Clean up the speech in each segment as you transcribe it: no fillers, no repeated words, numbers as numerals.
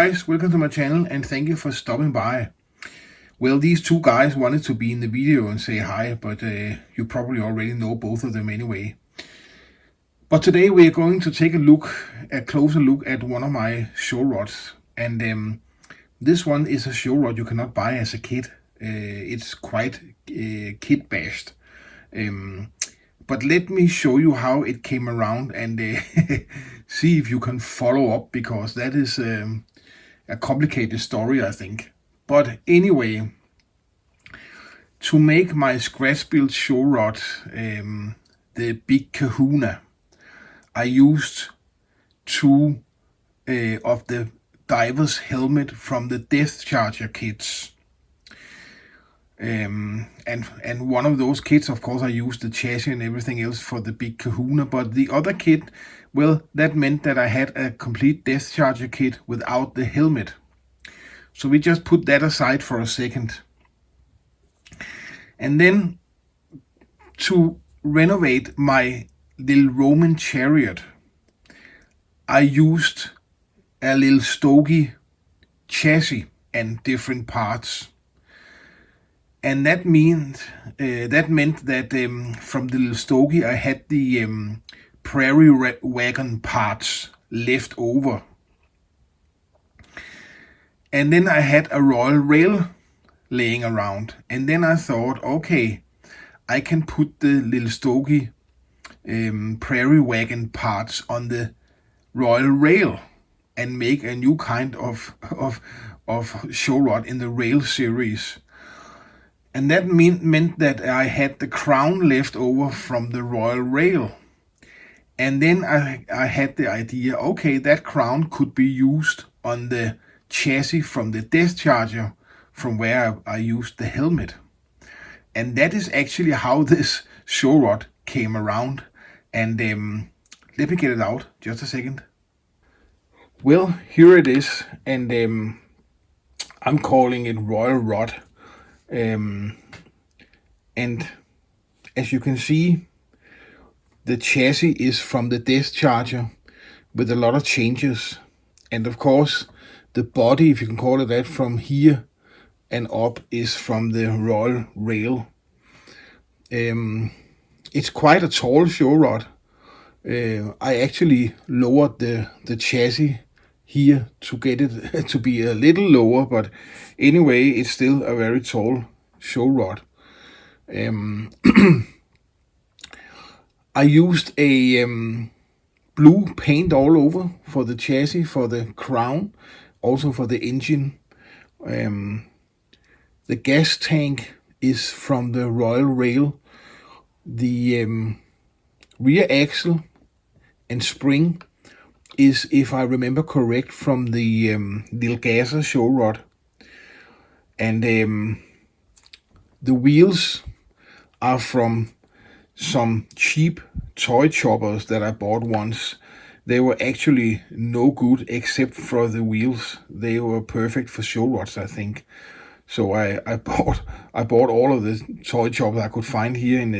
guys, welcome to my channel and thank you for stopping by. Well, these two guys wanted to be in the video and say hi, but you probably already know both of them anyway. But today we are going to take a closer look at one of my show rods. And this one is a show rod you cannot buy as a kit. It's quite kit-bashed. But let me show you how it came around and see if you can follow up, because that is a complicated story, I think. But anyway, to make my scratch-built show rod, the Big Kahuna, I used two of the diver's helmet from the Death Charger kits. And one of those kits, of course, I used the chassis and everything else for the Big Kahuna, but the other kit, well, that meant that I had a complete Death Charger kit without the helmet. So we just put that aside for a second. And then to renovate my little Roman chariot, I used a little Stogie chassis and different parts. And that meant that from the little Stogie I had the prairie wagon parts left over. And then I had a Royal Rail laying around. And then I thought, okay, I can put the little Stogie prairie wagon parts on the Royal Rail and make a new kind of show rod in the Rail series. And that meant that I had the crown left over from the Royal Rail. And then I had the idea, okay, that crown could be used on the chassis from the Death Charger, from where I used the helmet. And that is actually how this show rod came around. And let me get it out, just a second. Well, here it is, and I'm calling it Royal Rod. And as you can see, the chassis is from the Death Charger with a lot of changes. And of course, the body, if you can call it that, from here and up is from the Royal Rail. It's quite a tall show rod. I actually lowered the chassis here to get it to be a little lower, but anyway, it's still a very tall show rod. I used a blue paint all over for the chassis, for the crown, also for the engine. The gas tank is from the Royal Rail. The rear axle and spring is, if I remember correct, from the Lil Gasser show rod. And the wheels are from some cheap toy choppers that I bought once. They were actually no good except for the wheels. They were perfect for show rods, I think. So I bought all of the toy choppers I could find here in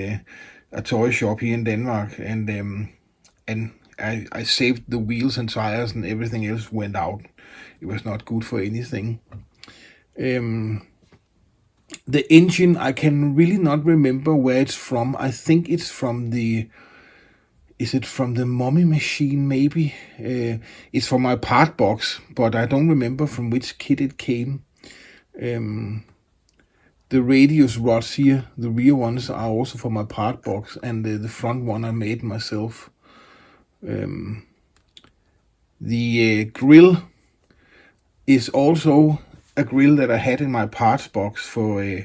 a toy shop here in Denmark, and I saved the wheels and tires, and everything else went out. It was not good for anything. The engine, I can really not remember where it's from. I think it's from is it from the Mummy Machine, maybe? It's from my part box, but I don't remember from which kit it came. The radius rods here, the rear ones, are also from my part box, and the front one I made myself. The grill is also a grill that I had in my parts box for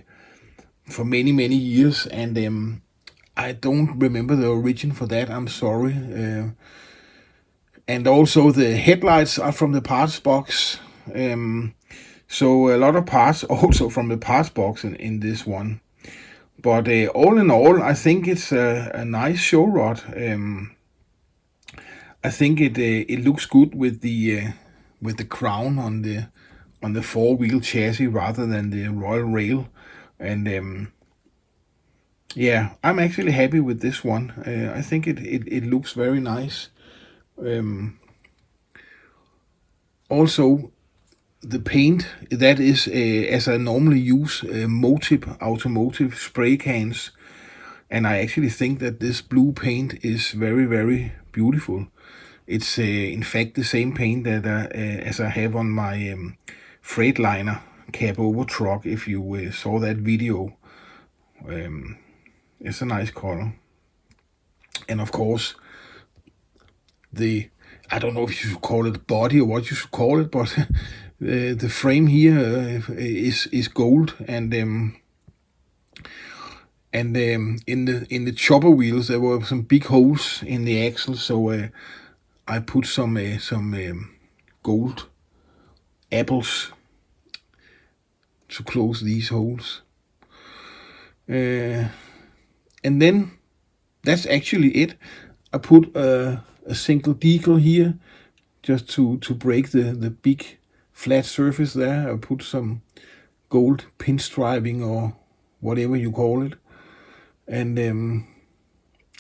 many years, and I don't remember the origin for that. I'm sorry. And also the headlights are from the parts box. So a lot of parts also from the parts box in this one. But all in all, I think it's a nice show rod. I think it looks good with the crown on the four-wheel chassis rather than the Royal Rail. And yeah, I'm actually happy with this one. I think it looks very nice. Also, the paint, that is as I normally use Motiv automotive spray cans, and I actually think that this blue paint is very, very beautiful. It's in fact the same paint that as I have on my Freightliner cab over truck. If you saw that video, it's a nice color. And of course, I don't know if you should call it body or what you should call it, but the frame here is gold, and in the chopper wheels there were some big holes in the axle, so I put some gold apples to close these holes. And then that's actually it. I put a single decal here just to break the big flat surface there. I put some gold pinstriping or whatever you call it, and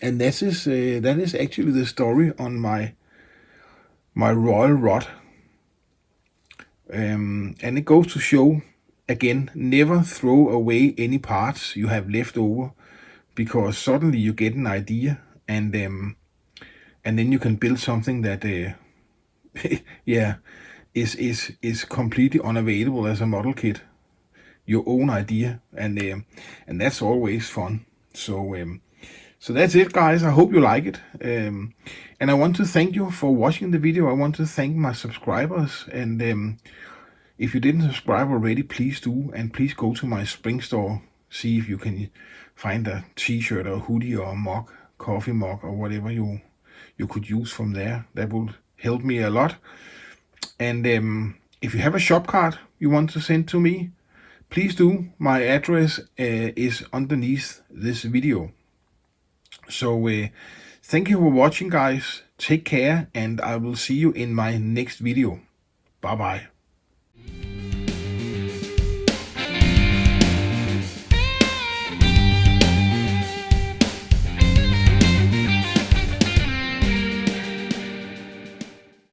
that is actually the story on my royal rod. And it goes to show again, never throw away any parts you have left over, because suddenly you get an idea, and then you can build something that yeah, is completely unavailable as a model kit. Your own idea, and that's always fun. So that's it, guys. I hope you like it, and I want to thank you for watching the video. I want to thank my subscribers, and if you didn't subscribe already, please do, and please go to my spring store. See if you can find a t-shirt or a hoodie or a mug, coffee mug, or whatever you could use from there. That would help me a lot. And if you have a shop card you want to send to me, please do. My address is underneath this video. So thank you for watching, guys. Take care, and I will see you in my next video. Bye bye.